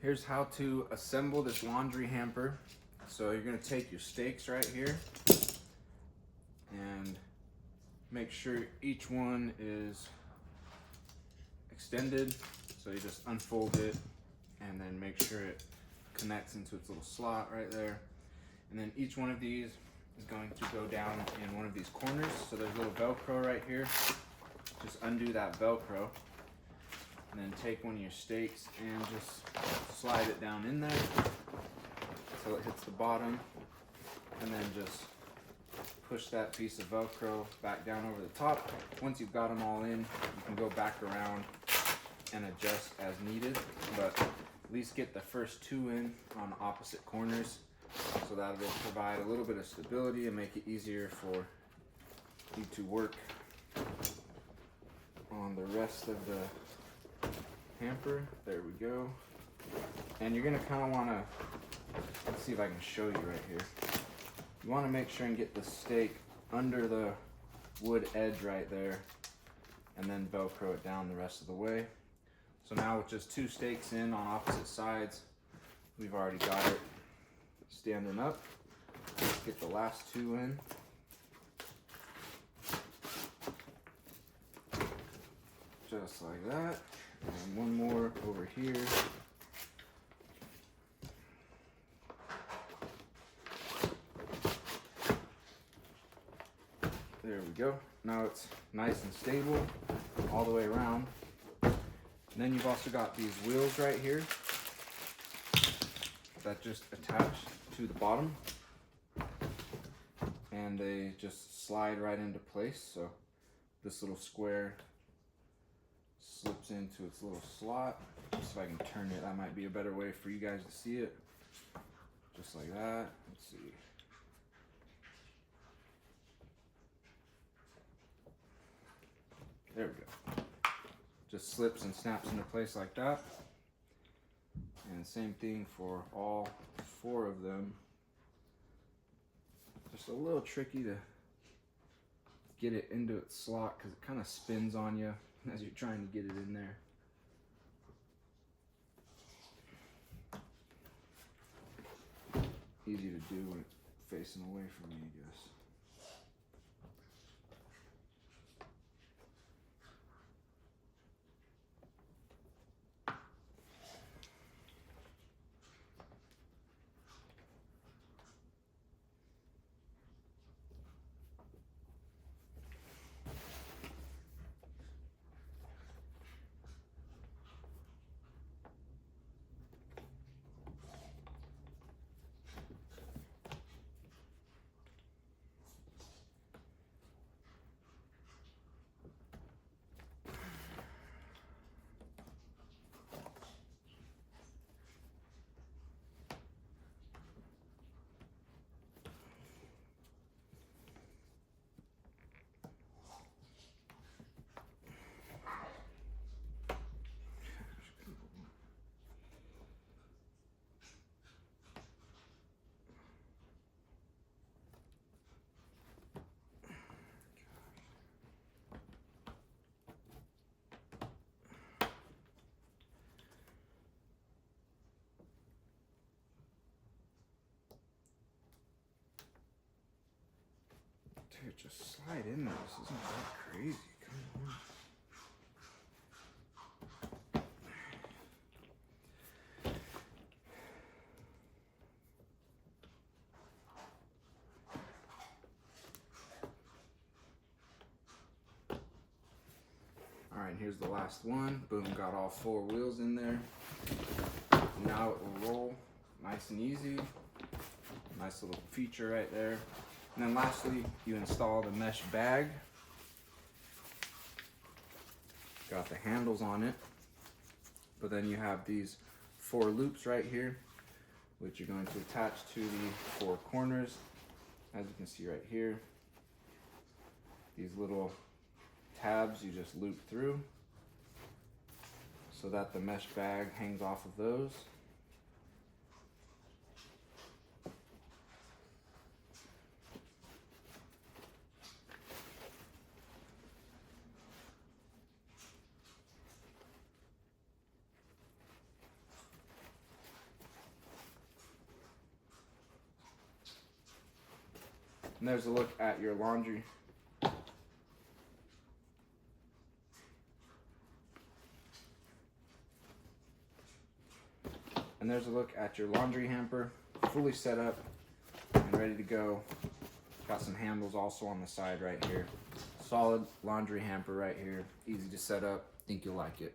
Here's how to assemble this laundry hamper. So you're gonna take your stakes right here and make sure each one is extended. So you just unfold it and then make sure it connects into its little slot right there. And then each one of these is going to go down in one of these corners. So there's a little Velcro right here. Just undo that Velcro and then take one of your stakes and just slide it down in there until it hits the bottom, and then just push that piece of Velcro back down over the top. Once you've got them all in, you can go back around and adjust as needed, but at least get the first two in on opposite corners, so that will provide a little bit of stability and make it easier for you to work on the rest of the hamper. There we go. And you're gonna kind of want to, let's see if I can show you right here. You want to make sure and get the stake under the wood edge right there, and then Velcro it down the rest of the way. So now with just two stakes in on opposite sides, we've already got it standing up. Let's get the last two in. Just like that. And one more over here. There we go. Now it's nice and stable all the way around. And then you've also got these wheels right here that just attach to the bottom, and they just slide right into place. So this little square slips into its little slot. Just if I can turn it, that might be a better way for you guys to see it. Just like that. Let's see. There we go. Just slips and snaps into place like that. And same thing for all four of them. Just a little tricky to get it into its slot because it kind of spins on you as you're trying to get it in there. Easy to do when it's facing away from me, I guess. Dude, just slide in there. This isn't that crazy. Come on. Alright, here's the last one. Boom, got all four wheels in there. Now it will roll nice and easy. Nice little feature right there. And then lastly, you install the mesh bag. Got the handles on it. But then you have these four loops right here, which you're going to attach to the four corners. As you can see right here, these little tabs you just loop through so that the mesh bag hangs off of those. And there's a look at your laundry. And there's a look at your laundry hamper, fully set up and ready to go. Got some handles also on the side right here. Solid laundry hamper right here, easy to set up. Think you'll like it.